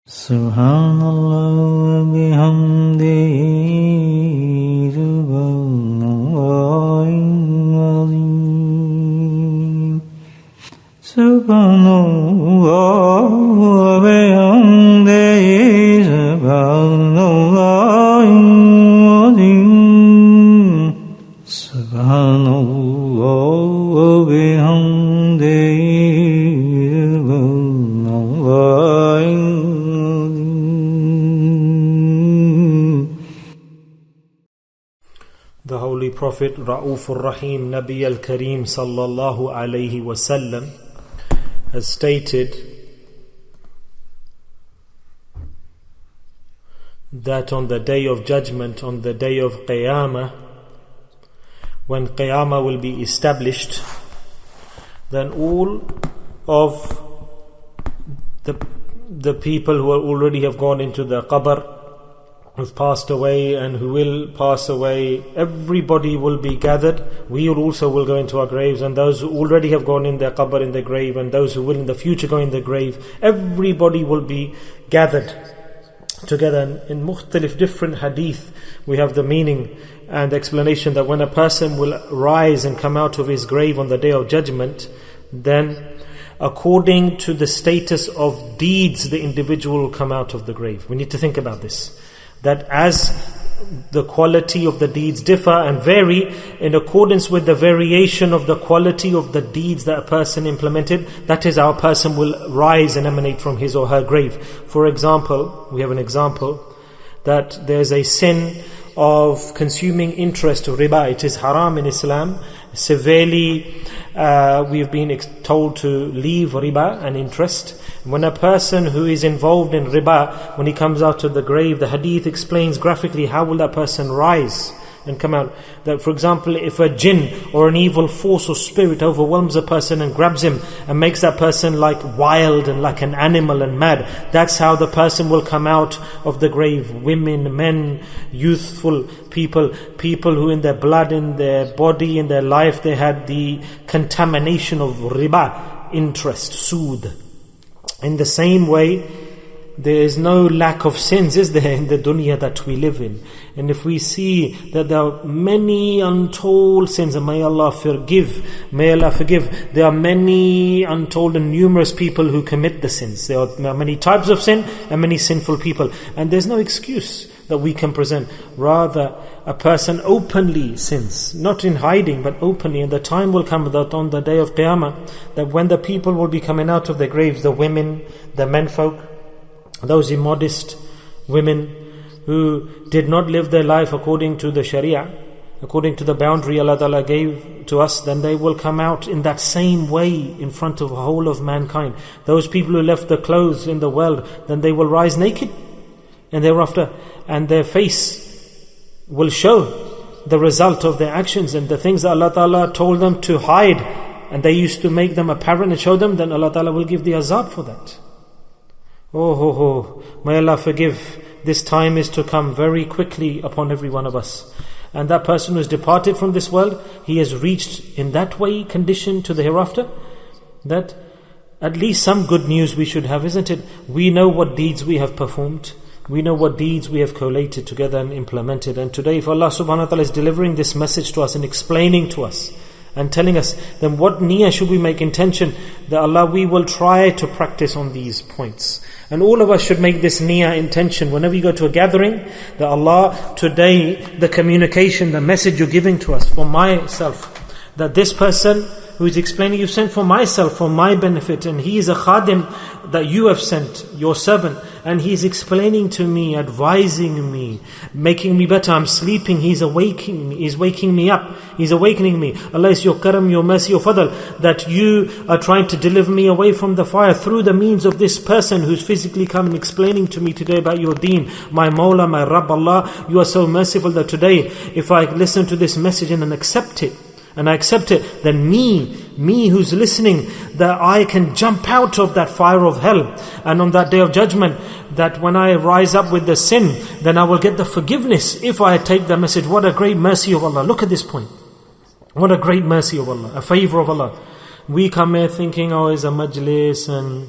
Subhanallah wa bihamdihi subhanallahil azim. Subhanallah wa bihamdihi subhanallahil azim. Subhanallah wa bihamdihi subhanallahil. The Holy Prophet Ra'ufur Rahim Nabi al-Kareem sallallahu alayhi wasallam has stated that on the day of judgment, on the day of Qiyamah, when Qiyamah will be established, then all of the people who already have gone into the qabr, who've passed away and who will pass away, everybody will be gathered. We also will go into our graves, and those who already have gone in their qabr, in their grave, and those who will in the future go in their grave, everybody will be gathered together. And in mukhtalif different hadith, we have the meaning and the explanation that when a person will rise and come out of his grave on the day of judgment, then according to the status of deeds, the individual will come out of the grave. We need to think about this, that as the quality of the deeds differ and vary in accordance with the variation of the quality of the deeds that a person implemented, that is how a person will rise and emanate from his or her grave. For example, we have an example that there's a sin of consuming interest of riba. It is haram in Islam. Severely, we've been told to leave riba and interest. When a person who is involved in riba, when he comes out of the grave, the hadith explains graphically how will that person rise and come out. That, for example, if a jinn or an evil force or spirit overwhelms a person and grabs him and makes that person like wild and like an animal and mad, that's how the person will come out of the grave. Women, men, youthful people who in their blood, in their body, in their life, they had the contamination of riba, interest, sood. In the same way, there is no lack of sins, is there, in the dunya that we live in? And if we see that there are many untold sins, and may Allah forgive, there are many untold and numerous people who commit the sins. There are many types of sin and many sinful people. And there's no excuse that we can present. Rather, a person openly sins, not in hiding, but openly. And the time will come that on the day of Qiyamah, that when the people will be coming out of their graves, the women, the menfolk, those immodest women who did not live their life according to the Sharia, according to the boundary Allah Ta'ala gave to us, then they will come out in that same way in front of the whole of mankind. Those people who left the clothes in the world, then they will rise naked, and thereafter, and their face will show the result of their actions and the things that Allah Ta'ala told them to hide, and they used to make them apparent and show them, then Allah Ta'ala will give the azab for that. Oh, may Allah forgive. This time is to come very quickly upon every one of us. And that person who has departed from this world, he has reached in that way condition to the hereafter, that at least some good news we should have, isn't it? We know what deeds we have performed. We know what deeds we have collated together and implemented. And today, if Allah subhanahu wa ta'ala is delivering this message to us and explaining to us and telling us, then what niyyah should we make, intention, that Allah, we will try to practice on these points. And all of us should make this niyyah, intention, whenever you go to a gathering, that Allah, today, the communication, the message you're giving to us, for myself, that this person who is explaining, you sent for myself, for my benefit, and he is a khadim that you have sent, your servant, and he is explaining to me, advising me, making me better. I'm sleeping, he's awakening me, he's waking me up, he's awakening me. Allah, is your karam, your mercy, your fadl, that you are trying to deliver me away from the fire through the means of this person who's physically come and explaining to me today about your deen. My Mawla, my Rabb, Allah, you are so merciful that today, if I listen to this message and accept it, then me who's listening, that I can jump out of that fire of hell. And on that day of judgment, that when I rise up with the sin, then I will get the forgiveness if I take the message. What a great mercy of Allah. Look at this point. What a great mercy of Allah, a favor of Allah. We come here thinking, oh, it's a majlis and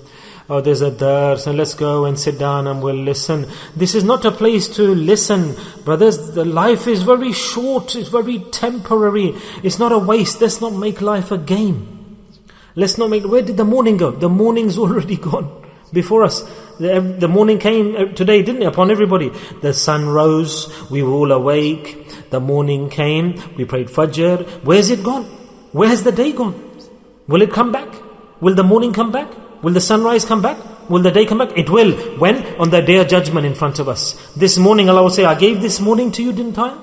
oh, there's a dars, and let's go and sit down and we'll listen. This is not a place to listen. Brothers, the life is very short, it's very temporary. It's not a waste. Let's not make life a game. Let's not make, where did the morning go? The morning's already gone before us. The morning came today, didn't it, upon everybody? The sun rose, we were all awake. The morning came, we prayed Fajr. Where's it gone? Where has the day gone? Will it come back? Will the morning come back? Will the sunrise come back? Will the day come back? It will. When? On the day of judgment in front of us. This morning Allah will say, I gave this morning to you, didn't I?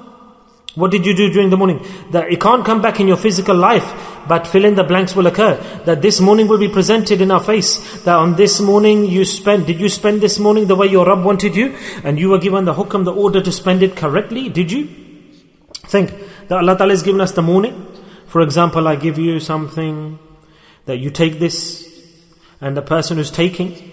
What did you do during the morning? That it can't come back in your physical life, but fill in the blanks will occur. That this morning will be presented in our face. That on this morning did you spend this morning the way your Rabb wanted you? And you were given the hukam, the order to spend it correctly? Did you? Think that Allah Ta'ala has given us the morning. For example, I give you something, that you take this, and the person who's taking,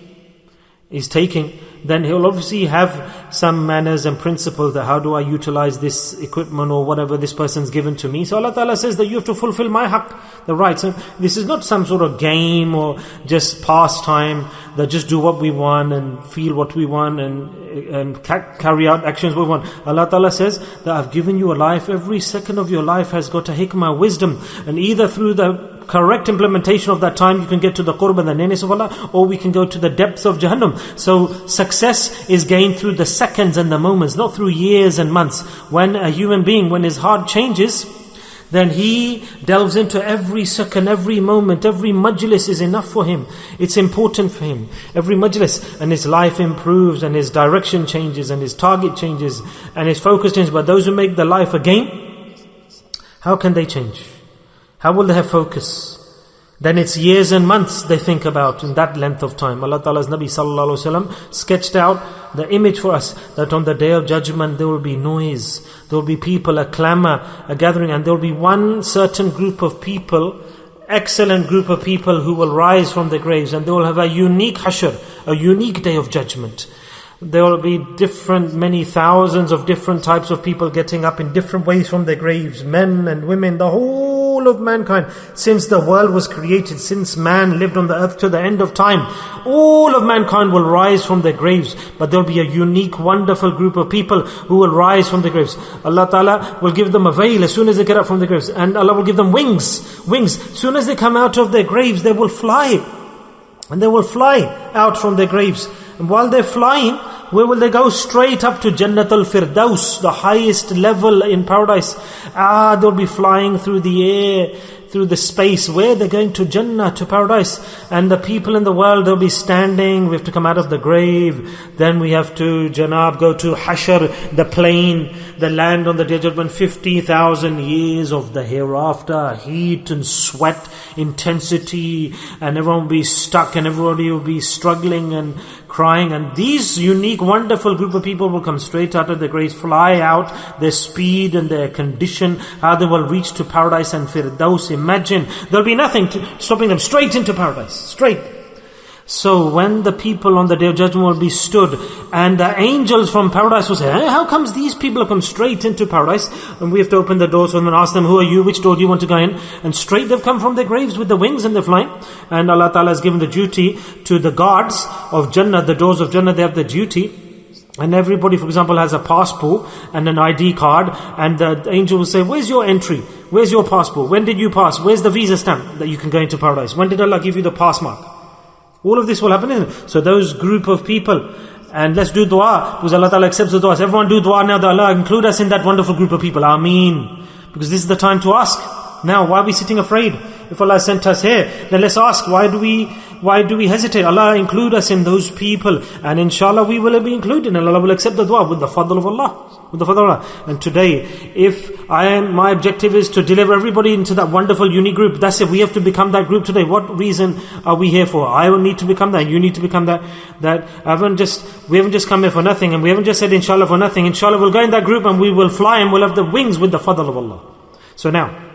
then he'll obviously have some manners and principles that how do I utilize this equipment or whatever this person's given to me. So Allah Ta'ala says that you have to fulfill my haqq, the rights. So this is not some sort of game or just pastime that just do what we want and feel what we want and carry out actions we want. Allah Ta'ala says that I've given you a life. Every second of your life has got a hikmah, wisdom, and either through the correct implementation of that time you can get to the qurb and the nearness of Allah, or we can go to the depths of Jahannam. So success is gained through the seconds and the moments, not through years and months. When a human being, when his heart changes, then he delves into every second, every moment, every majlis is enough for him. It's important for him. Every majlis, and his life improves, and his direction changes, and his target changes, and his focus changes. But those who make the life a game, how can they change? How will they have focus? Then it's years and months they think about in that length of time. Allah Ta'ala's Nabi Sallallahu Alaihi Wasallam sketched out the image for us that on the day of judgment there will be noise, there will be people, a clamor, a gathering, and there will be one certain group of people, excellent group of people who will rise from their graves, and they will have a unique hashr, a unique day of judgment. There will be many thousands of different types of people getting up in different ways from their graves, men and women, the whole of mankind. Since the world was created, since man lived on the earth to the end of time, all of mankind will rise from their graves. But there will be a unique, wonderful group of people who will rise from their graves. Allah Ta'ala will give them a veil as soon as they get up from their graves. And Allah will give them wings. As soon as they come out of their graves, they will fly. And they will fly out from their graves. And while they're flying, where will they go? Straight up to Jannah al-Firdaus, the highest level in paradise. They'll be flying through the air, through the space. Where? They're going to Jannah, to paradise. And the people in the world, they'll be standing. We have to come out of the grave. Then we have to, go to Hashr, the plain, the land on the day of judgment. 50,000 years of the hereafter. Heat and sweat, intensity. And everyone will be stuck and everybody will be struggling and crying. And these unique, wonderful group of people will come straight out of the graves, fly out, their speed and their condition, how they will reach to paradise and Firdaus. Imagine, there'll be nothing stopping them, straight into paradise, straight. So when the people on the day of judgment will be stood, and the angels from paradise will say, how comes these people have come straight into paradise? And we have to open the doors for them and ask them, who are you, which door do you want to go in? And straight they've come from their graves with the wings and they're flying. And Allah Ta'ala has given the duty to the guards of Jannah, the doors of Jannah, they have the duty. And everybody, for example, has a passport and an ID card, and the angel will say, where's your entry? Where's your passport? When did you pass? Where's the visa stamp that you can go into paradise? When did Allah give you the pass mark? All of this will happen, isn't it? So those group of people, and let's do dua, because Allah Ta'ala accepts the du'as. Everyone do dua now that Allah include us in that wonderful group of people. Ameen. Because this is the time to ask. Now, why are we sitting afraid? If Allah sent us here, then let's ask, why do we hesitate? Allah include us in those people, and inshallah we will be included, and Allah will accept the dua with the fadl of Allah. With the fadl of Allah. And today, if my objective is to deliver everybody into that wonderful unique group, that's it. We have to become that group today. What reason are we here for? I will need to become that. You need to become that. We haven't just come here for nothing, and we haven't just said inshallah for nothing. Inshallah we'll go in that group and we will fly and we'll have the wings with the fadl of Allah. So now,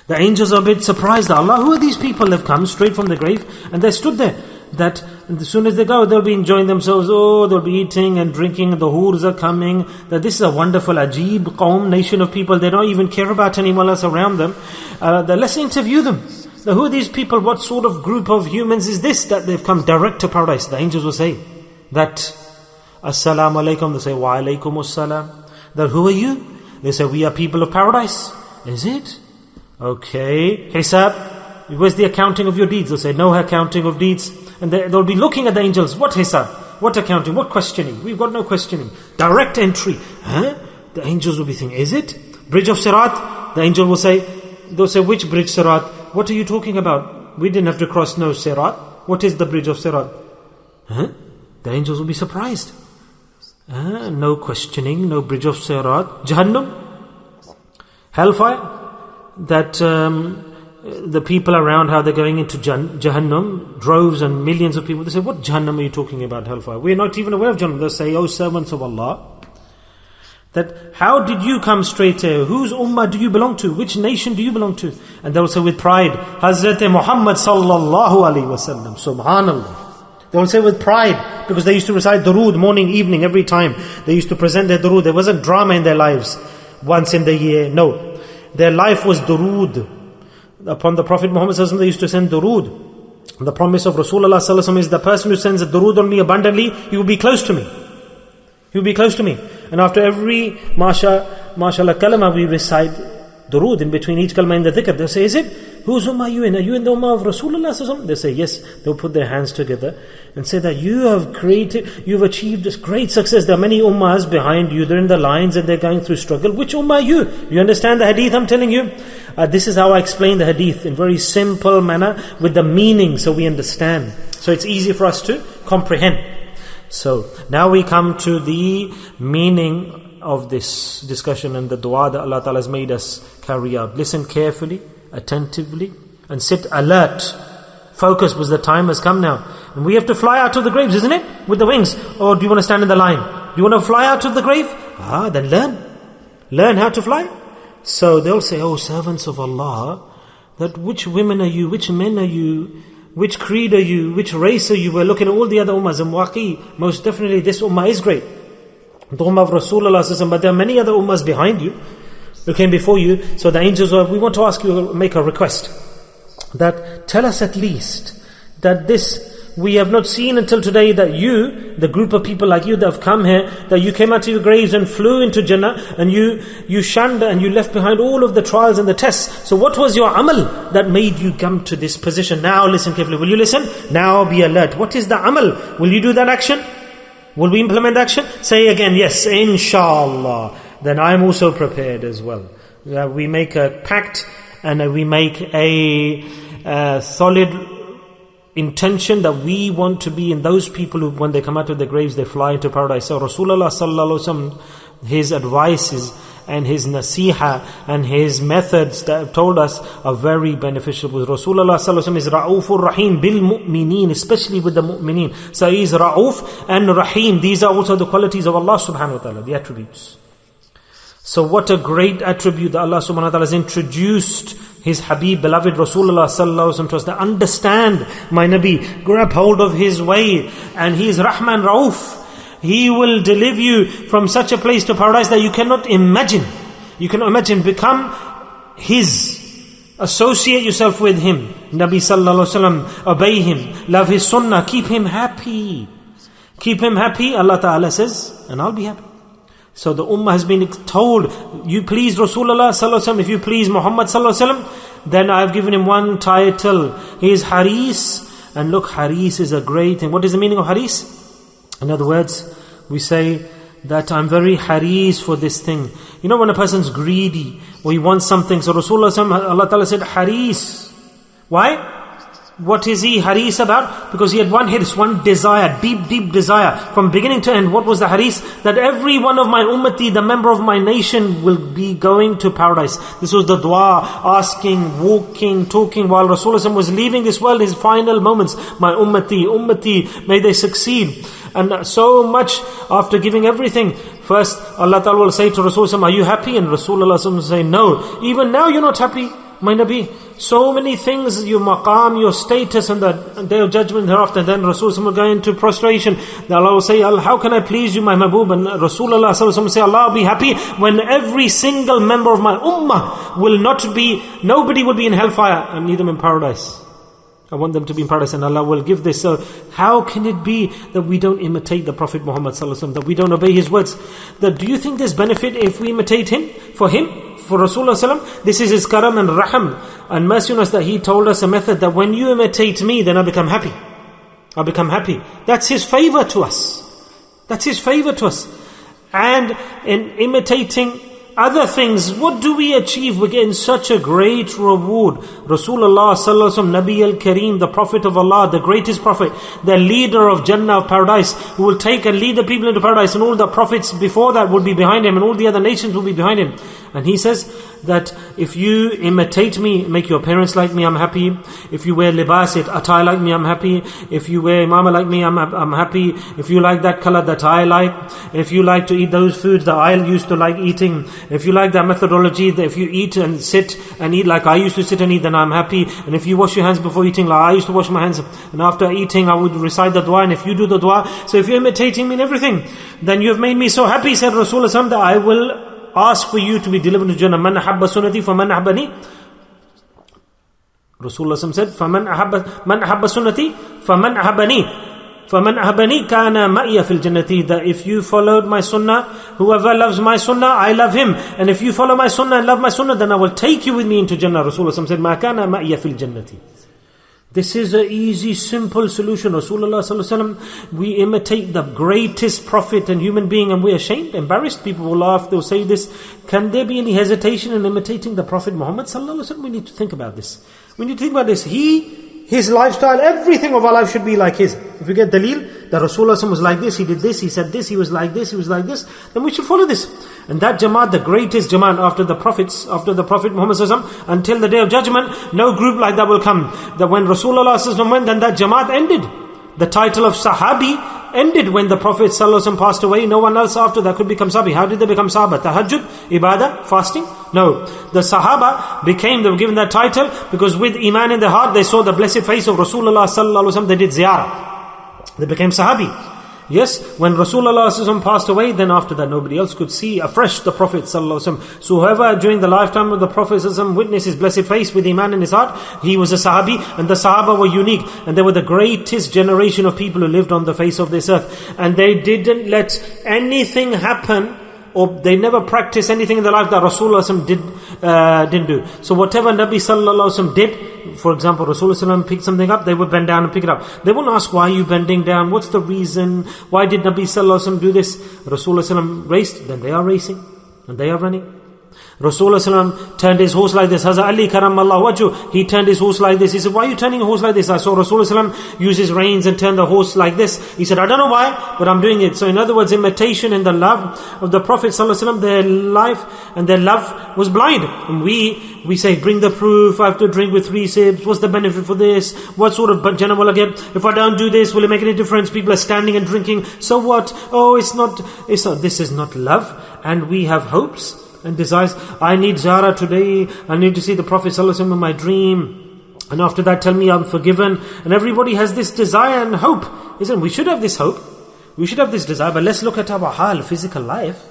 the angels are a bit surprised. Allah, who are these people? They've come straight from the grave and they stood there. That as soon as they go, they'll be enjoying themselves. They'll be eating and drinking. The hurs are coming. That this is a wonderful, ajib, qawm, nation of people. They don't even care about anyone else around them. Let's interview them. Now who are these people? What sort of group of humans is this that they've come direct to paradise? The angels will say that, Assalamu alaikum. They say, Wa alaikum assalam. That who are you? They say, we are people of paradise. Is it? Okay. Hisab. Where's the accounting of your deeds? They'll say, no accounting of deeds. And they'll be looking at the angels. What hisab? What accounting? What questioning? We've got no questioning. Direct entry. Huh? The angels will be thinking, is it? Bridge of Sirat? The angel will say, they'll say, which bridge Sirat? What are you talking about? We didn't have to cross no Sirat. What is the bridge of Sirat? Huh? The angels will be surprised. No questioning, no bridge of Sirat. Jahannam? Hellfire? That the people around, how they're going into Jahannam, droves and millions of people, they say, what Jahannam are you talking about, hellfire? We're not even aware of Jahannam. They'll say, oh servants of Allah, that how did you come straight here? Whose ummah do you belong to? Which nation do you belong to? And they'll say with pride, Hazrat Muhammad sallallahu alaihi wasallam. Subhanallah. They will say with pride, because they used to recite durood morning, evening, every time. They used to present their durood. There wasn't drama in their lives once in the year. No. Their life was durood. Upon the Prophet Muhammad sallallahu alaihi wasallam, they used to send durood. The promise of Rasulullah sallallahu alaihi wasallam is the person who sends a durood on me abundantly, he will be close to me. He will be close to me. And after every mashallah kalama, we recite durood in between each kalama in the dhikr. They'll say, is it? Whose ummah are you in? Are you in the ummah of Rasulullah sallallahu alaihi wasallam? They say, yes. They'll put their hands together and say that you've achieved this great success. There are many ummahs behind you. They're in the lines and they're going through struggle. Which ummah are you? You understand the hadith I'm telling you? This is how I explain the hadith in very simple manner with the meaning so we understand. So it's easy for us to comprehend. So now we come to the meaning of this discussion and the dua that Allah Ta'ala has made us carry out. Listen carefully, attentively, and sit alert. Focus, because the time has come now. And we have to fly out of the graves, isn't it? With the wings. Or do you want to stand in the line? Do you want to fly out of the grave? Then learn. Learn how to fly. So they'll say, oh servants of Allah, that which women are you, which men are you, which creed are you, which race are you? We're looking at all the other ummahs, and waqi, most definitely this ummah is great. The ummah of Rasulullah, but there are many other ummahs behind you, who came before you. So the angels we want to ask you, make a request, that tell us at least, that this, we have not seen until today that you, the group of people like you that have come here, that you came out of your graves and flew into Jannah, and you shunned and you left behind all of the trials and the tests. So what was your amal that made you come to this position? Now listen carefully. Will you listen? Now be alert. What is the amal? Will you do that action? Will we implement action? Say again, yes, inshallah. Then I'm also prepared as well. We make a pact and we make a solid intention that we want to be in those people who, when they come out of their graves, they fly into paradise. So Rasulullah sallallahu alaihi wasallam, his advices and his nasiha and his methods that have told us are very beneficial. With Rasulullah sallallahu alaihi wasallam is Ra'ufur Rahim bil mu'mineen, especially with the mu'mineen. So he is Ra'uf and Rahim. These are also the qualities of Allah subhanahu wa ta'ala, the attributes. So what a great attribute that Allah subhanahu wa ta'ala has introduced His Habib, beloved Rasulullah sallallahu alaihi wasallam to us. That understand, my Nabi, grab hold of His way, and He is Rahman Rauf. He will deliver you from such a place to paradise that you cannot imagine. You cannot imagine. Become His. Associate yourself with Him. Nabi sallallahu alaihi wasallam, obey Him, love His sunnah, keep Him happy. Keep Him happy, Allah Ta'ala says, and I'll be happy. So the ummah has been told, you please Rasulullah sallallahu alaihi wasallam, if you please Muhammad sallallahu alaihi wasallam, then I've given him one title. He is Haris. And look, Haris is a great thing. What is the meaning of Haris? In other words, we say that I'm very Haris for this thing. You know when a person's greedy, or he wants something, so Rasulullah sallallahu alaihi wasallam, Allah Ta'ala said Haris. Why? What is he Haris about? Because he had one hirs, one desire, deep desire, from beginning to end. What was the Haris? That every one of my ummati, the member of my nation, will be going to paradise. This was the dua, asking, walking, talking, while Rasulullah was leaving this world, his final moments. My ummati, may they succeed. And so much, after giving everything, first Allah Ta'ala will say to Rasulullah, are you happy? And Rasulullah will say, no. Even now you're not happy, my Nabi. so many things, your maqam, your status on the day of judgment thereafter. Then Rasulullah will go into prostration. Allah will say, how can I please you, my mahbub? And Rasulullah will say, Allah will be happy when every single member of my ummah will nobody will be in hellfire. I need them in paradise. I want them to be in paradise, and Allah will give this. So how can it be that we don't imitate the Prophet Muhammad sallallahu alaihi wasallam, that we don't obey his words? That do you think there's benefit if we imitate him? For Rasulullah sallallahu alaihi wasallam, this is his karam and raham and mercy on us, that he told us a method that when you imitate me, then I become happy. I become happy. That's his favor to us. That's his favor to us. And in imitating other things, what do we achieve? We're getting such a great reward. Rasulullah sallallahu alaihi wasallam, Nabi al-Kareem, the Prophet of Allah, the greatest Prophet, the leader of Jannah, of paradise, who will take and lead the people into paradise, and all the prophets before that will be behind him, and all the other nations will be behind him. And he says that if you imitate me, make your appearance like me, I'm happy. If you wear libas, attire like me, I'm happy. If you wear imama like me, I'm happy. If you like that color that I like, if you like to eat those foods that I used to like eating, if you like that methodology, that if you eat and sit and eat like I used to sit and eat, then I'm happy. And if you wash your hands before eating like I used to wash my hands, and after eating I would recite the dua, and if you do the dua, so if you're imitating me in everything, then you have made me so happy, said Rasulullah, that I will ask for you to be delivered to Jannah. Man ahabba sunnati faman ahabbani. Rasulullah said, man ahabba sunnati faman ahabbani. فَمَنْ أَحَبَّنِي كَانَ مَأْيَ فِي الْجَنَّةِ. That if you followed my sunnah, whoever loves my sunnah, I love him. And if you follow my sunnah and love my sunnah, then I will take you with me into Jannah. Rasulullah said, مَا كَانَ مَأْيَ فِي الْجَنَّةِ. This is an easy, simple solution. Rasulullah sallallahu alaihi wasallam, we imitate the greatest prophet and human being, and we're ashamed, embarrassed. People will laugh, they'll say this. Can there be any hesitation in imitating the Prophet Muhammad sallallahu alaihi wasallam? We need to think about this. We need to think about this. His lifestyle, everything of our life should be like his. If we get dalil, that Rasulullah was like this, he did this, he said this, he was like this, he was like this, then we should follow this. And that Jamaat, the greatest Jamaat after the prophets, after the Prophet Muhammad sallallahu alaihi wasallam, until the day of judgment, no group like that will come. That when Rasulullah sallallahu alaihi wasallam went, then that Jamaat ended. The title of Sahabi ended when the Prophet sallallahu alaihi wasallam passed away. No one else after that could become Sahabi. How did they become Sahaba? Tahajjud, Ibadah, fasting? No. The Sahaba they were given that title because with Iman in their heart, they saw the blessed face of Rasulullah sallallahu alaihi wasallam. They did ziyarah. They became Sahabi. Yes, when Rasulullah sallallahu alaihi wasallam passed away, then after that nobody else could see afresh the Prophet sallallahu alaihi wasallam. So whoever during the lifetime of the Prophet sallallahu alaihi wasallam witnessed his blessed face with Iman in his heart, he was a Sahabi, and the Sahaba were unique, and they were the greatest generation of people who lived on the face of this earth. And they didn't let anything happen, or they never practiced anything in their life that Rasulullah sallallahu alaihi wasallam didn't do. So whatever Nabi sallallahu alaihi wasallam did, for example, Rasulullah sallallahu alaihi wasallam picked something up, they would bend down and pick it up. They won't ask, why are you bending down? What's the reason? Why did Nabi sallallahu alaihi wasallam do this? Rasulullah sallallahu alaihi wasallam raced, then they are racing, and they are running. Rasulullah sallallahu alaihi wasallam turned his horse like this. Hazrat Ali karamallahu wajhu, he turned his horse like this. He said, why are you turning your horse like this? I saw Rasulullah sallallahu alaihi wasallam use his reins and turn the horse like this. He said, I don't know why, but I'm doing it. So in other words, imitation and the love of the Prophet sallallahu alaihi wasallam, their life and their love was blind. And we say, bring the proof, I have to drink with 3 sips, what's the benefit for this? What sort of Jannah will I get? If I don't do this, will it make any difference? People are standing and drinking, so what? Oh, it's not, this is not love. And we have hopes and desires. I need ziyarah today, I need to see the Prophet sallallahu alaihi wasallam in my dream, and after that tell me I'm forgiven. And everybody has this desire and hope, isn't it? We should have this hope, we should have this desire, but let's look at our hal, physical life.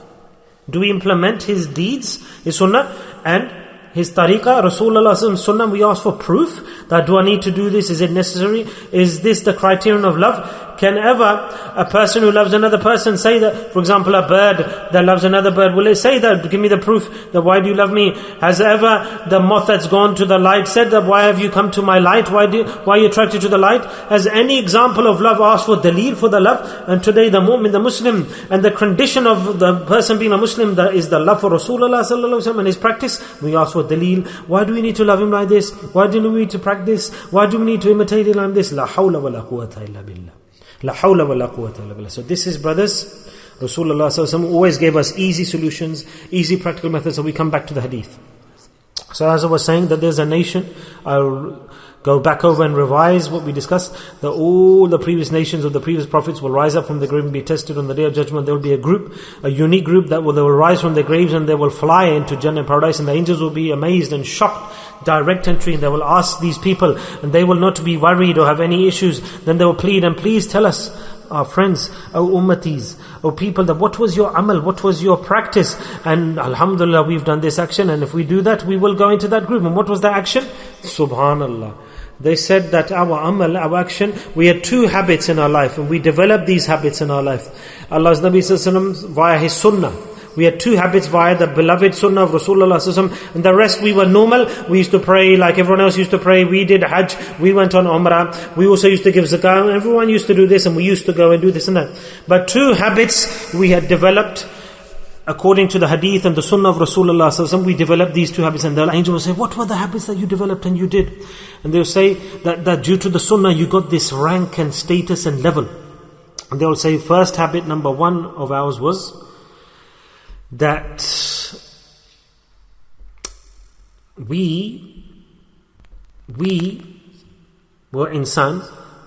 Do we implement his deeds, his sunnah and his tariqah, Rasulullah sunnah? We ask for proof that, do I need to do this? Is it necessary? Is this the criterion of love? Can ever a person who loves another person say that, for example, a bird that loves another bird, will it say that, give me the proof that why do you love me? Has ever the moth that's gone to the light said that, why have you come to my light? Why are you attracted to the light? Has any example of love asked for dalil for the love? And today the mu'min, the Muslim, and the condition of the person being a Muslim is the love for Rasulullah sallallahu alaihi wasallam and his practice. We ask for dalil. Why do we need to love him like this? Why do we need to practice? Why do we need to imitate him like this? La hawla wa la quwwata illa billah. La hawla wa la quwwata illa billah. So this is, brothers, Rasulullah sallallahu alaihi wasallam always gave us easy solutions, easy practical methods. So we come back to the hadith. So as I was saying, that there's a nation, Go back over and revise what we discussed. That all the previous nations of the previous prophets will rise up from the grave and be tested on the Day of Judgment. There will be a group, a unique group they will rise from their graves and they will fly into Jannah and paradise, and the angels will be amazed and shocked. Direct entry, and they will ask these people, and they will not be worried or have any issues. Then they will plead, and please tell us, our friends, O ummatis, O people, that what was your amal, what was your practice? And alhamdulillah, we've done this action, and if we do that, we will go into that group. And what was the action? Subhanallah. They said that our amal, our action, we had 2 habits in our life, and we developed these habits in our life. Allah's Nabi Sallallahu Alaihi Wasallam via his sunnah. We had 2 habits via the beloved sunnah of Rasulullah Sallallahu Alaihi Wasallam, and the rest we were normal. We used to pray like everyone else used to pray. We did Hajj, we went on Umrah, we also used to give zakah. Everyone used to do this, and we used to go and do this and that. But 2 habits we had developed according to the hadith and the sunnah of Rasulullah Sallallahu Alaihi Wasallam. We developed these 2 habits, and the angel will say, what were the habits that you developed and you did? And they'll say that due to the sunnah you got this rank and status and level. And they'll say, first habit number 1 of ours was that we were insan,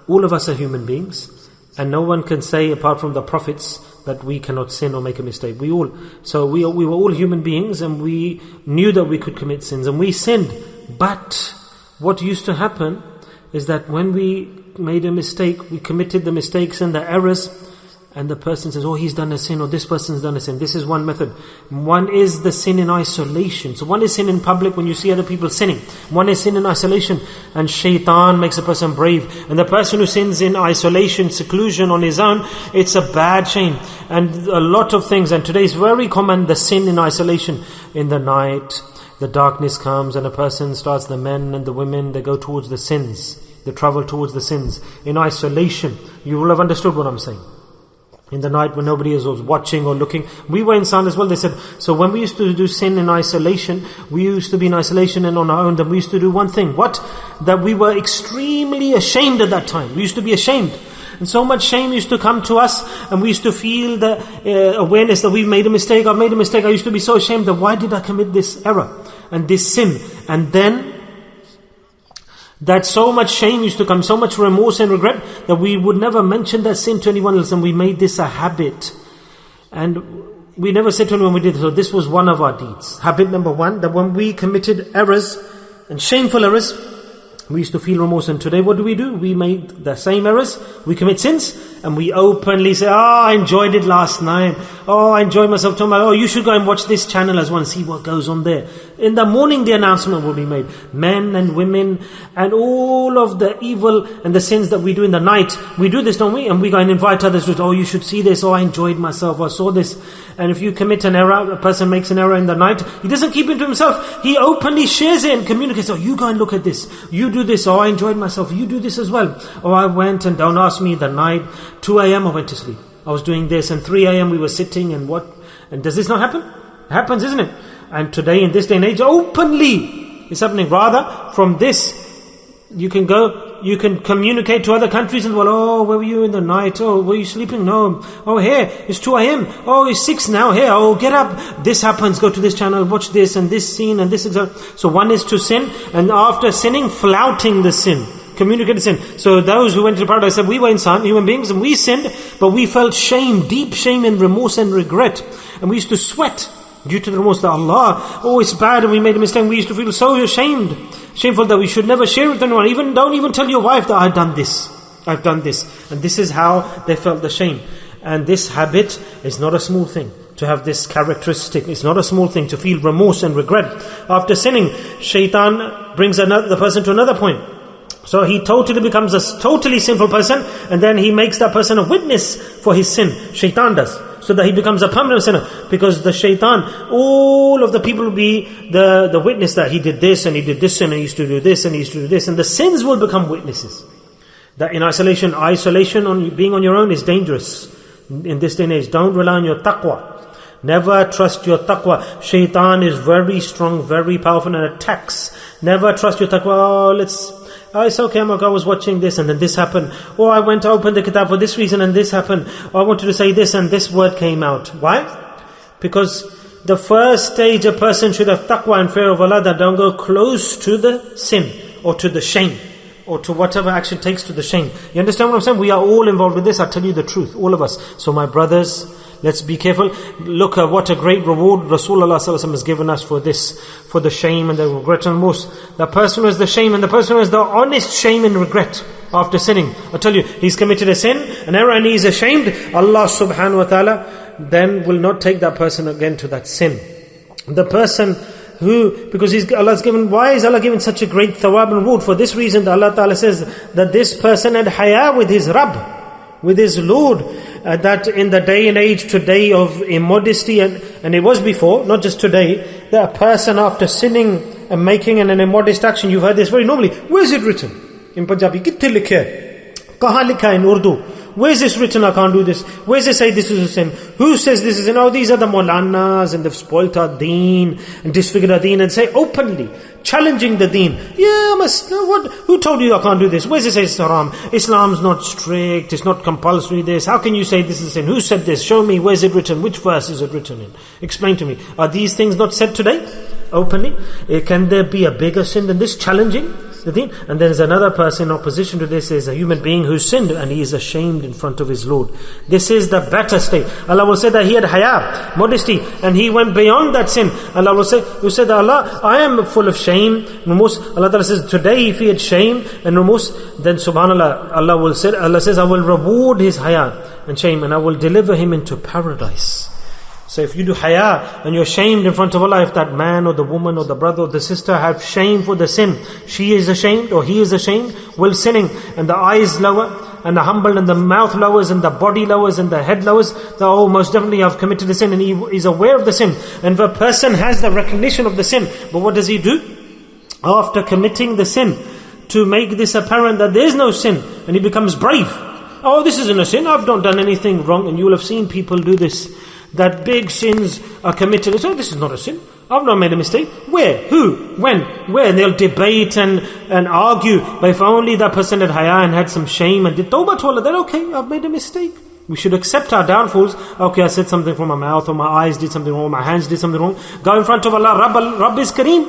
all of us are human beings, and no one can say apart from the prophets that we cannot sin or make a mistake. We were all human beings, and we knew that we could commit sins, and we sinned. But what used to happen is that when we made a mistake, we committed the mistakes and the errors, and the person says, oh, he's done a sin, or this person's done a sin. This is one method. One is the sin in isolation. So one is sin in public when you see other people sinning. One is sin in isolation, and shaitan makes a person brave. And the person who sins in isolation, seclusion on his own, it's a bad shame. And a lot of things, and today is very common, the sin in isolation. In the night, the darkness comes, and a person starts, the men and the women, they go towards the sins. They travel towards the sins. In isolation, you will have understood what I'm saying. In the night when nobody was watching or looking. We were insan as well. They said, so when we used to do sin in isolation, we used to be in isolation and on our own, then we used to do one thing. What? That we were extremely ashamed at that time. We used to be ashamed. And so much shame used to come to us, and we used to feel the awareness that we've made a mistake. I've made a mistake. I used to be so ashamed that why did I commit this error and this sin? And then that so much shame used to come, so much remorse and regret, that we would never mention that sin to anyone else, and we made this a habit. And we never said to anyone we did it. So this was one of our deeds. Habit number 1, that when we committed errors and shameful errors, we used to feel remorse. And today what do? We made the same errors, we commit sins, and we openly say, I enjoyed it last night. I enjoyed myself tomorrow. You should go and watch this channel as well and see what goes on there. In the morning the announcement will be made. Men and women and all of the evil and the sins that we do in the night. We do this, don't we? And we go and invite others to, you should see this. I enjoyed myself. I saw this. And if you commit an error, a person makes an error in the night, he doesn't keep it to himself. He openly shares it and communicates. You go and look at this. You do this. I enjoyed myself. You do this as well. I went, and don't ask me, the night, 2 a.m. I went to sleep. I was doing this, and 3 a.m. we were sitting, and what? And does this not happen? It happens, isn't it? And today, in this day and age, openly it's happening. Rather, from this, you can communicate to other countries and where were you in the night? Were you sleeping? No. Here, it's 2 a.m. It's 6 now. Here, get up. This happens, go to this channel, watch this and this scene and this. So one is to sin, and after sinning, flouting the sin. Communicate sin. So those who went to paradise said, we were insan, human beings, and we sinned, but we felt shame, deep shame and remorse and regret. And we used to sweat due to the remorse that Allah, it's bad and we made a mistake. We used to feel so shameful that we should never share it with anyone. Don't even tell your wife that I've done this. And this is how they felt the shame. And this habit is not a small thing. To have this characteristic, it's not a small thing to feel remorse and regret. After sinning, shaitan brings the person to another point. So he totally becomes a totally sinful person, and then he makes that person a witness for his sin. Shaitan does. So that he becomes a permanent sinner. Because the shaitan, all of the people will be the witness that he did this and he did this and he used to do this and he used to do this. And the sins will become witnesses. That in isolation on being on your own is dangerous. In this day and age, don't rely on your taqwa. Never trust your taqwa. Shaitan is very strong, very powerful, and attacks. Never trust your taqwa. It's okay, I was watching this and then this happened. I went to open the kitab for this reason and this happened. I wanted to say this and this word came out. Why? Because the first stage a person should have taqwa and fear of Allah, that don't go close to the sin or to the shame. or to whatever action takes to the shame. You understand what I'm saying? We are all involved with this. I tell you the truth, all of us. So my brothers, let's be careful. Look at what a great reward Rasulullah ﷺ has given us for this, for the shame and the regret and remorse. The person who has the shame and the person who has the honest shame and regret after sinning. I tell you, he's committed a sin, an error, and he is ashamed. Allah subhanahu wa ta'ala then will not take that person again to that sin. The person who, because Allah's given, why is Allah given such a great thawab and reward? For this reason that Allah Ta'ala says that this person had haya with his Rabb, with his Lord, that in the day and age today of immodesty, and it was before, not just today, that a person after sinning and making an immodest action, you've heard this very normally. Where is it written? In Punjabi, kitte likhe hai? Kahan likha hai in Urdu? Where is this written? I can't do this. Where does it say this is a sin? Who says this is a sin? Oh, these are the Maulanas, and they've spoilt our deen and disfigured our deen, and say openly, challenging the deen. Yeah, what? Who told you I can't do this? Where does it say it's haram? Islam's not strict, it's not compulsory this. How can you say this is a sin? Who said this? Show me, where is it written? Which verse is it written in? Explain to me. Are these things not said today? Openly? Can there be a bigger sin than this? Challenging the deen? And there's another person in opposition to this, is a human being who sinned and he is ashamed in front of his Lord. This is the better state. Allah will say that he had haya, modesty, and he went beyond that sin. Allah will say, you said, Allah, I am full of shame, remorse. Allah Ta'ala says, today if he had shame and remorse, then subhanAllah, Allah says, I will reward his haya and shame, and I will deliver him into paradise. So if you do haya and you're ashamed in front of Allah, if that man or the woman or the brother or the sister have shame for the sin, she is ashamed or he is ashamed while sinning, and the eyes lower and the humble and the mouth lowers and the body lowers and the head lowers, that oh, most definitely I've committed a sin, and he is aware of the sin. And the person has the recognition of the sin, but what does he do? After committing the sin, to make this apparent that there is no sin, and he becomes brave. Oh, this isn't a sin, I've not done anything wrong. And you will have seen people do this, that big sins are committed. So this is not a sin, I've not made a mistake. Where? Who? When? Where? And they'll debate and argue. But if only that person had haya and had some shame and did tawbah to Allah, then okay, I've made a mistake. We should accept our downfalls. Okay, I said something from my mouth, or my eyes did something wrong, my hands did something wrong. Go in front of Allah. Rabb is Kareem,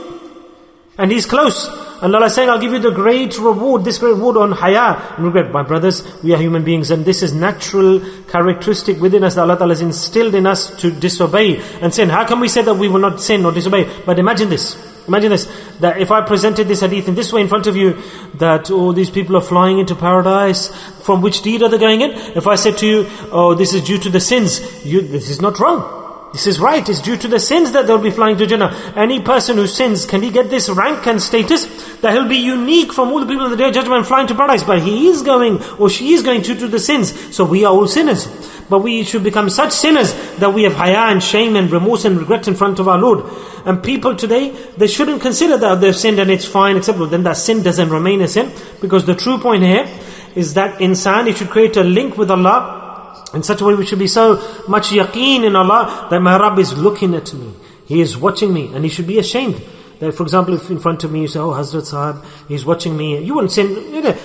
and He's close. And Allah is saying, I'll give you the great reward, this great reward on haya and regret. My brothers, we are human beings, and this is natural characteristic within us that Allah Ta'ala has instilled in us to disobey and sin. How can we say that we will not sin or disobey? But imagine this, that if I presented this hadith in this way in front of you, that oh, these people are flying into paradise, from which deed are they going in? If I said to you, oh, this is due to the sins, this is not wrong. This is right, it's due to the sins that they'll be flying to Jannah. Any person who sins, can he get this rank and status that he'll be unique from all the people of the Day of Judgment and flying to paradise? But he is going, or she is going to the sins. So we are all sinners. But we should become such sinners that we have haya and shame and remorse and regret in front of our Lord. And people today, they shouldn't consider that they've sinned and it's fine, except then that sin doesn't remain a sin. Because the true point here is that insan, he should create a link with Allah in such a way we should be so much yaqeen in Allah that my Rabb is looking at me, He is watching me, and He should be ashamed. That, for example, if in front of me you say, oh, Hazrat Sahib, He's watching me, you won't sin.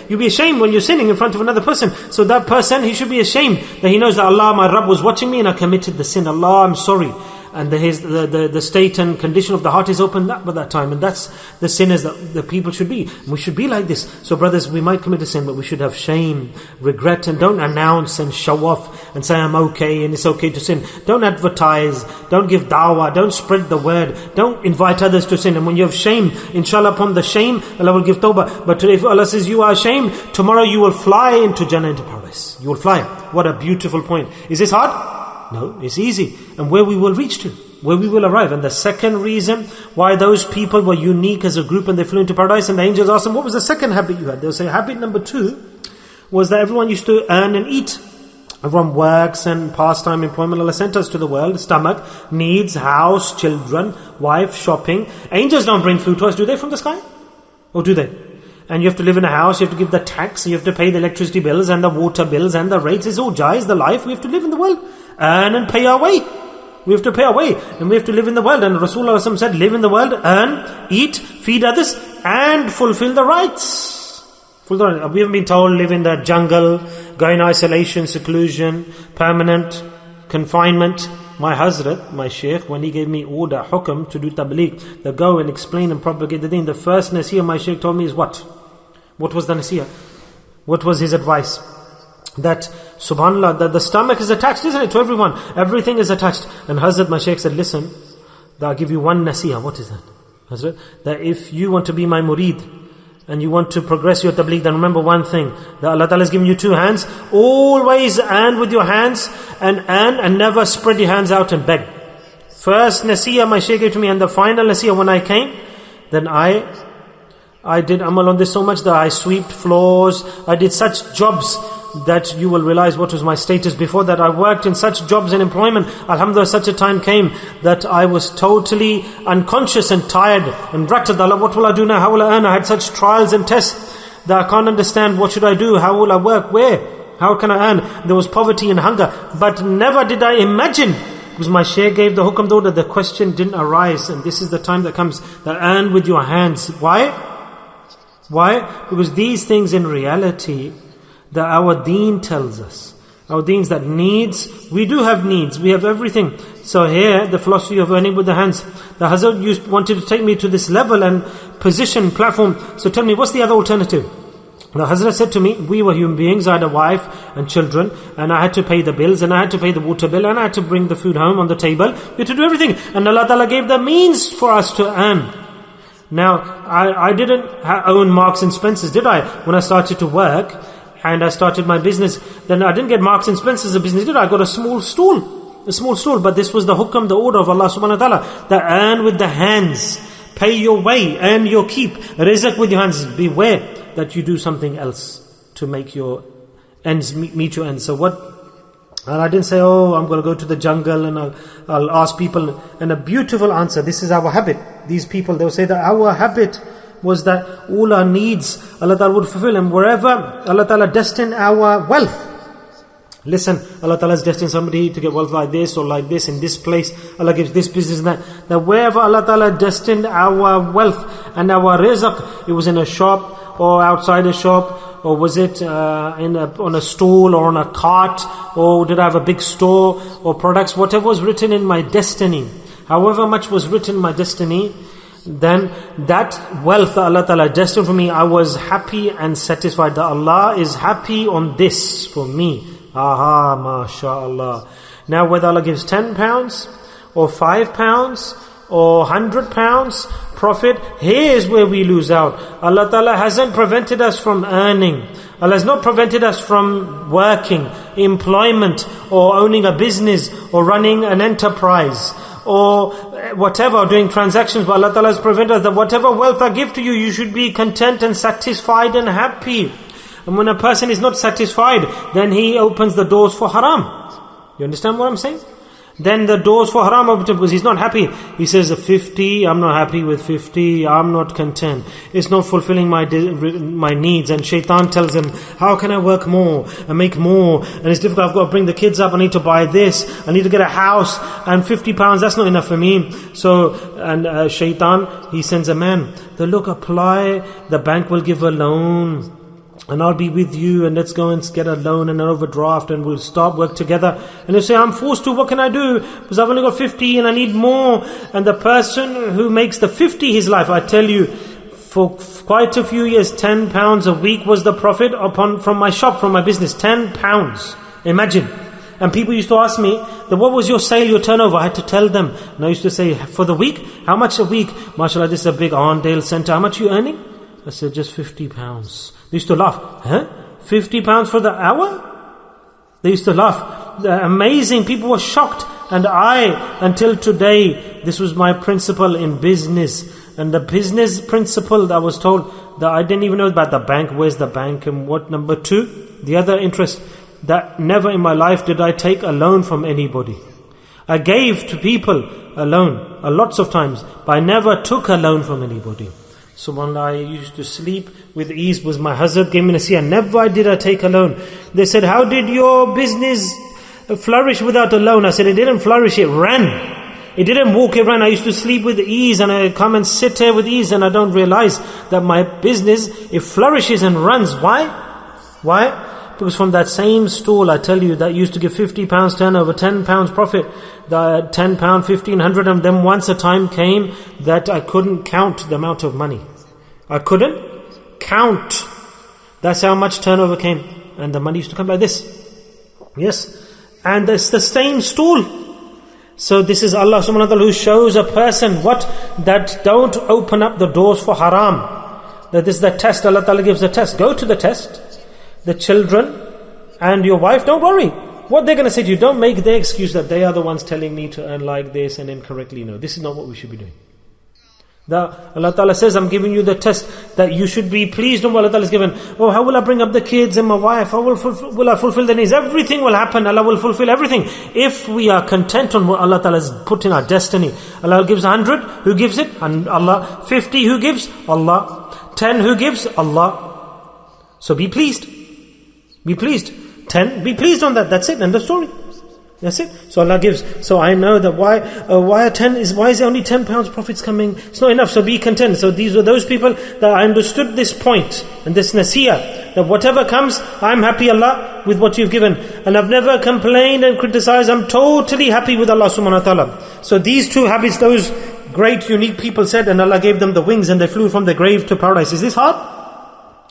You'll be ashamed when you're sinning in front of another person. So that person, he should be ashamed that he knows that Allah, my Rabb, was watching me and I committed the sin. Allah, I'm sorry. And the state and condition of the heart is opened up at that time, and that's the sinners that the people should be. We should be like this. So brothers, we might commit a sin, but we should have shame, regret, and don't announce and show off and say I'm okay and it's okay to sin. Don't advertise, don't give da'wah, don't spread the word, don't invite others to sin. And when you have shame, inshallah, upon the shame, Allah will give tawbah. But if Allah says you are ashamed, tomorrow you will fly into Jannah, into paradise. You will fly. What a beautiful point. Is this hard? No, it's easy. And where we will reach to, where we will arrive. And the second reason why those people were unique as a group and they flew into paradise, and the angels asked them, what was the second habit you had? They'll say, habit number 2 was that everyone used to earn and eat. Everyone works and pastime, employment. Allah sent us to the world, stomach, needs, house, children, wife, shopping. Angels don't bring food to us, do they, from the sky? Or do they? And you have to live in a house, you have to give the tax, you have to pay the electricity bills and the water bills and the rates. It's all jais, the life. We have to live in the world. Earn and pay our way. We have to pay our way, and we have to live in the world. And Rasulullah said, live in the world, earn, eat, feed others, and fulfill the rights. We haven't been told live in the jungle, go in isolation, seclusion, permanent confinement. My Hazrat, my Sheikh, when he gave me order, hukam, to do tabligh, that go and explain and propagate the deen, the first nasihah my Sheikh told me is what? What was the nasiha? What was his advice? That, subhanAllah, that the stomach is attached, isn't it, to everyone? Everything is attached. And Hazrat, my Shaykh said, listen, that I'll give you one nasiha. What is that? Hazrat, that if you want to be my murid, and you want to progress your tabligh, then remember one thing, that Allah Ta'ala has given you two hands. Always and with your hands, and never spread your hands out and beg. First nasiha my Shaykh gave to me, and the final nasiha when I came, then I did amal on this so much that I swept floors, I did such jobs that you will realize what was my status before that. I worked in such jobs and employment. Alhamdulillah, such a time came that I was totally unconscious and tired and rattled. Allah, what will I do now? How will I earn? I had such trials and tests that I can't understand. What should I do? How will I work? Where? How can I earn? There was poverty and hunger. But never did I imagine, because my Shaykh gave the hukam, though, that the question didn't arise. And this is the time that comes, that earn with your hands. Why? Because these things in reality, that our deen tells us. Our deen's that needs, we do have needs, we have everything. So here, the philosophy of earning with the hands. The Hazrat wanted to take me to this level and position, platform. So tell me, what's the other alternative? The Hazrat said to me, we were human beings, I had a wife and children, and I had to pay the bills, and I had to pay the water bill, and I had to bring the food home on the table. We had to do everything. And Allah Ta'ala gave the means for us to earn. Now, I didn't own Marks and Spencer's, did I? When I started to work, and I started my business, then I didn't get Marks and Spencer's as a business, did I? I got a small stool. But this was the hukam, the order of Allah subhanahu wa ta'ala, that earn with the hands, pay your way, earn your keep, rizq with your hands. Beware that you do something else to make your ends meet your ends. So what? And I didn't say, I'm going to go to the jungle and I'll ask people. And a beautiful answer. This is our habit. These people, they'll say that our habit was that all our needs Allah Ta'ala would fulfill, and wherever Allah Ta'ala destined our wealth. Listen, Allah Ta'ala has destined somebody to get wealth like this or like this in this place. Allah gives this business and that. That wherever Allah Ta'ala destined our wealth and our rizq, it was in a shop or outside a shop, or was it on a stool or on a cart, or did I have a big store or products, whatever was written in my destiny. However much was written in my destiny, then that wealth that Allah Ta'ala destined for me, I was happy and satisfied that Allah is happy on this for me. Aha, mashallah. Now whether Allah gives £10 or £5 or £100 profit, here is where we lose out. Allah Ta'ala hasn't prevented us from earning. Allah has not prevented us from working, employment, or owning a business, or running an enterprise, or whatever, doing transactions. But Allah Ta'ala has prevented us that whatever wealth I give to you, you should be content and satisfied and happy. And when a person is not satisfied, then he opens the doors for haram. You understand what I'm saying? Then the doors for haram open because he's not happy. He says, 50, I'm not happy with 50, I'm not content. It's not fulfilling my needs. And shaitan tells him, how can I work more and make more? And it's difficult, I've got to bring the kids up, I need to buy this, I need to get a house, and £50, that's not enough for me. So, and shaitan, he sends a man, look, apply, the bank will give a loan, and I'll be with you, and let's go and get a loan and an overdraft, and we'll start work together. And they say, I'm forced to, what can I do? Because I've only got 50 and I need more. And the person who makes the 50 his life, I tell you, for quite a few years, £10 a week was the profit from my shop, from my business. £10. Imagine. And people used to ask me, what was your sale, your turnover? I had to tell them. And I used to say, for the week, how much a week? MashaAllah, this is a big Arndale center. How much are you earning? I said, just £50. They used to laugh. £50 for the hour? They used to laugh. Amazing. People were shocked. And until today, this was my principle in business. And the business principle that I was told, that I didn't even know about the bank. Where's the bank? And what? Number 2, the other interest, that never in my life did I take a loan from anybody. I gave to people a loan, lots of times, but I never took a loan from anybody. SubhanAllah, I used to sleep with ease because my Hazrat gave me nasiha. Never did I take a loan. They said, how did your business flourish without a loan? I said, it didn't flourish, it ran. It didn't walk, it ran. I used to sleep with ease, and I come and sit here with ease, and I don't realize that my business, it flourishes and runs. Why? Because from that same stall, I tell you, that used to give £50 turnover, £10 profit, the £10, 1,500, and then once a time came that I couldn't count the amount of money. I couldn't count That's how much turnover came. And the money used to come like this. Yes. And it's the same stool. So this is Allah subhanahu wa ta'ala who shows a person what? That don't open up the doors for haram. That this is the test. Allah ta'ala gives the test. Go to the test. The children and your wife, don't worry. What they're going to say to you, don't make their excuse that they are the ones telling me to earn like this and incorrectly. No, this is not what we should be doing. Allah Ta'ala says, I'm giving you the test that you should be pleased on what Allah Ta'ala has given. Oh, how will I bring up the kids and my wife? How will I fulfill the needs? Everything will happen. Allah will fulfill everything. If we are content on what Allah Ta'ala has put in our destiny. Allah gives 100, who gives it? And Allah. 50, who gives? Allah. 10, who gives? Allah. So be pleased. Be pleased. 10, be pleased on that. That's it. End of story. That's it. So Allah gives. So I know that why is only £10 profits coming? It's not enough. So be content. So these were those people that I understood this point and this nasiyah, that whatever comes, I'm happy, Allah, with what you've given. And I've never complained and criticized. I'm totally happy with Allah subhanahu wa ta'ala. So these two habits, those great unique people said, and Allah gave them the wings and they flew from the grave to paradise. Is this hard?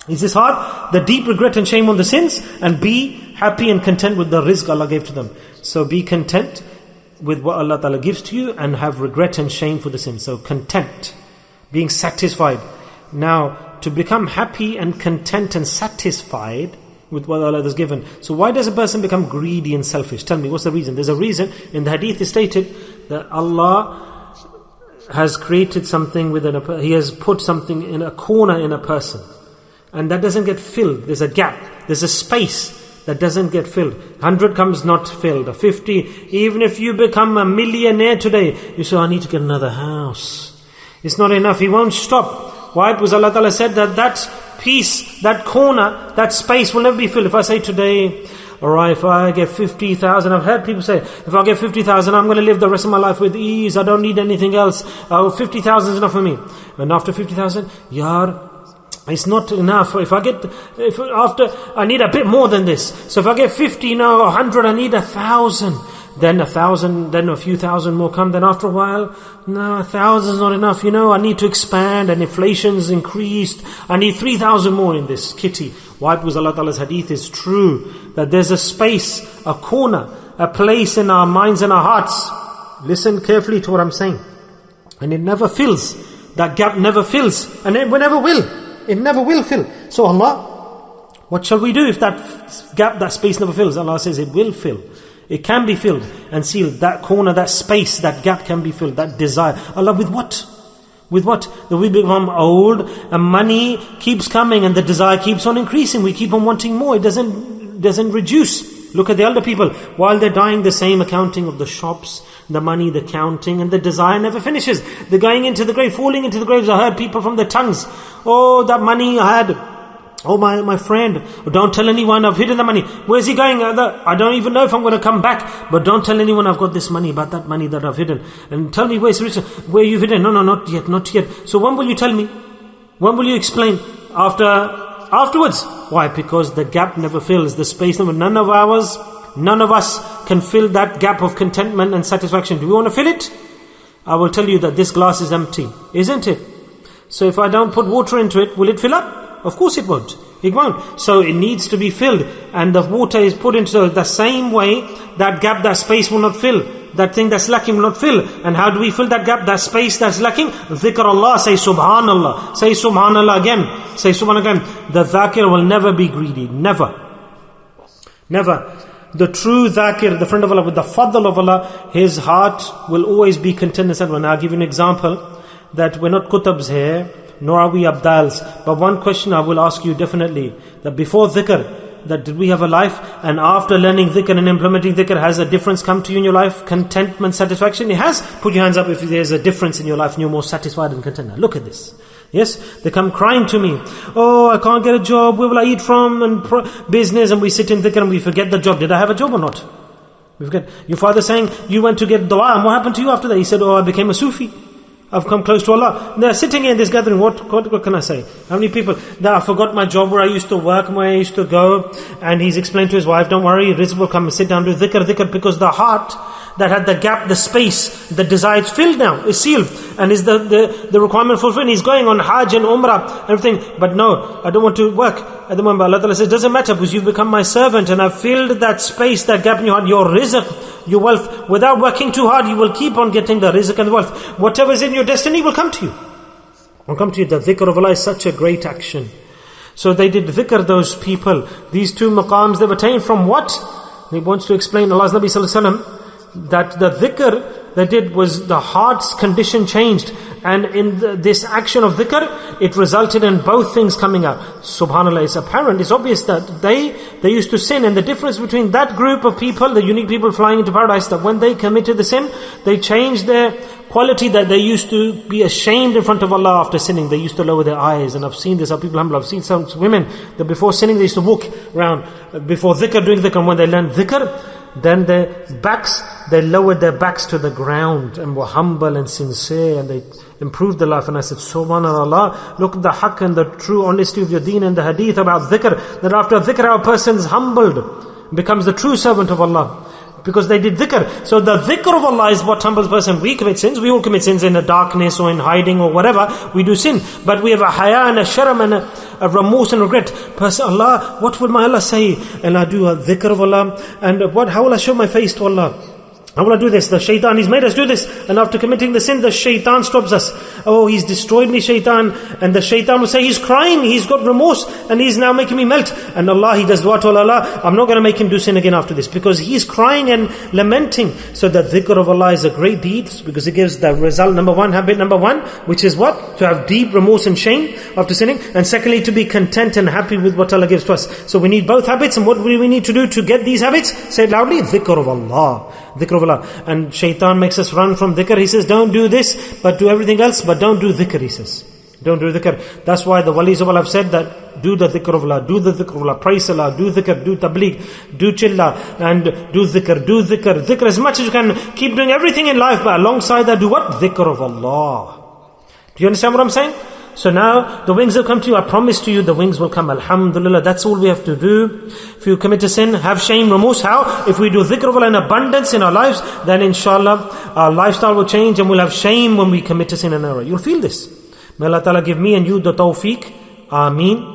Is this hard? The deep regret and shame on the sins, and be happy and content with the rizq Allah gave to them. So be content with what Allah Ta'ala gives to you and have regret and shame for the sins. So content, being satisfied. Now, to become happy and content and satisfied with what Allah has given. So why does a person become greedy and selfish? Tell me, what's the reason? There's a reason. In the hadith is stated that Allah has created something within He has put something in a corner in a person. And that doesn't get filled. There's a gap. There's a space that doesn't get filled. 100 comes not filled. 50, even if you become a millionaire today, you say, I need to get another house. It's not enough. He won't stop. Why? Because Allah Ta'ala said that piece, that corner, that space will never be filled. If I say today, alright, if I get 50,000, I've heard people say, if I get 50,000, I'm going to live the rest of my life with ease. I don't need anything else. 50,000 is enough for me. And after 50,000, Yar, it's not enough. I need a bit more than this. So if I get 50 now, 100, I need 1,000. Then 1,000, then a few thousand more come. Then after a while, no, 1,000 is not enough. I need to expand, and inflation's increased. I need 3,000 more in this kitty. Why? Because Allah Ta'ala's hadith is true. That there's a space, a corner, a place in our minds and our hearts. Listen carefully to what I'm saying. And it never fills. That gap never fills. And it never will. It never will fill. So Allah, what shall we do if that gap, that space never fills? Allah says it will fill. It can be filled and sealed. That corner, that space, that gap can be filled. That desire. Allah, with what? With what? That we become old and money keeps coming and the desire keeps on increasing. We keep on wanting more. It doesn't reduce. Look at the elder people. While they're dying, the same accounting of the shops, the money, the counting, and the desire never finishes. They're going into the grave, falling into the graves. I heard people from their tongues. Oh, that money I had. Oh, my friend. Don't tell anyone I've hidden the money. Where's he going? I don't even know if I'm going to come back. But don't tell anyone I've got this money, about that money that I've hidden. And tell me where you've hidden. No, not yet. So when will you tell me? When will you explain? Afterwards. Why? Because the gap never fills. The space never. None of us can fill that gap of contentment and satisfaction. Do we want to fill it? I will tell you that this glass is empty, isn't it? So if I don't put water into it, will it fill up? Of course it won't. It won't. So it needs to be filled. And the water is put into the same way. That gap, that space will not fill. That thing that's lacking will not fill. And how do we fill that gap, that space that's lacking? Dhikr Allah, say Subhanallah. Say Subhanallah again. Say Subhanallah again. The dhakir will never be greedy. Never. Never. The true dhakir, the friend of Allah, with the fadl of Allah, his heart will always be content and satisfied. Now I'll give you an example, that we're not kutabs here, nor are we abdals. But one question I will ask you definitely, that before dhikr, that did we have a life? And after learning dhikr and implementing dhikr, has a difference come to you in your life? Contentment, satisfaction? It has. Put your hands up if there's a difference in your life and you're more satisfied and content. Now look at this. Yes, they come crying to me. Oh, I can't get a job. Where will I eat from? And business. And we sit in dhikr and we forget the job. Did I have a job or not? We forget. Your father saying, you went to get dua. And what happened to you after that? He said, oh, I became a Sufi. I've come close to Allah. They're sitting in this gathering. What can I say? How many people? That I forgot my job where I used to work, where I used to go. And he's explained to his wife, don't worry, rizq will come and sit down, do dhikr, because the heart, that had the gap, the space, the desires filled now, is sealed, and is the requirement fulfilled. He's going on Hajj and Umrah, everything, but no, I don't want to work at the moment. Allah Ta'ala says, doesn't matter, because you've become my servant, and I've filled that space, that gap in your heart, your rizq, your wealth. Without working too hard, you will keep on getting the rizq and the wealth. Whatever is in your destiny will come to you. Will come to you. The dhikr of Allah is such a great action. So they did dhikr, those people. These two maqams, they've attained from what? He wants to explain, Allah's Nabi Sallallahu Alaihi Wasallam, that the dhikr they did was the heart's condition changed. And in this action of dhikr, it resulted in both things coming out. SubhanAllah, it's apparent, it's obvious that they used to sin. And the difference between that group of people, the unique people flying into paradise, that when they committed the sin, they changed their quality, that they used to be ashamed in front of Allah after sinning. They used to lower their eyes. And I've seen this, how people humble. I've seen some women that before sinning they used to walk around, before dhikr, doing dhikr. And when they learned dhikr, then they lowered their backs to the ground and were humble and sincere, and they improved their life. And I said, subhanallah, look at the haqq and the true honesty of your deen and the hadith about dhikr, that after dhikr our person is humbled, becomes the true servant of Allah, because they did dhikr. So the dhikr of Allah is what humbles a person. We commit sins, we all commit sins in the darkness or in hiding or whatever, we do sin. But we have a haya and a sharam and a remorse and regret. Person, Allah, what will my Allah say? And I do a dhikr of Allah, and how will I show my face to Allah? How will I do this? The shaitan, he's made us do this. And after committing the sin, the shaitan stops us. Oh, he's destroyed me, shaitan. And the shaitan will say, he's crying, he's got remorse, and he's now making me melt. And Allah, he does dua to Allah, I'm not going to make him do sin again after this, because he's crying and lamenting. So the dhikr of Allah is a great deed, because it gives the result, habit number one, which is what? To have deep remorse and shame after sinning. And secondly, to be content and happy with what Allah gives to us. So we need both habits. And what do we need to do to get these habits? Say it loudly, dhikr of Allah. Dhikr of Allah. And shaitan makes us run from dhikr. He says, don't do this, but do everything else, but don't do dhikr, he says. Don't do dhikr. That's why the walis of Allah have said that, do the dhikr of Allah, do the dhikr of Allah, praise Allah, do dhikr, do tabligh, do chilla, and do dhikr, dhikr as much as you can. Keep doing everything in life, but alongside that, do what? Dhikr of Allah. Do you understand what I'm saying? So now, the wings will come to you. I promise to you, the wings will come. Alhamdulillah, that's all we have to do. If you commit a sin, have shame, remorse. How? If we do dhikr of Allah in abundance in our lives, then inshallah, our lifestyle will change, and we'll have shame when we commit a sin and error. You'll feel this. May Allah Ta'ala give me and you the tawfiq. Ameen.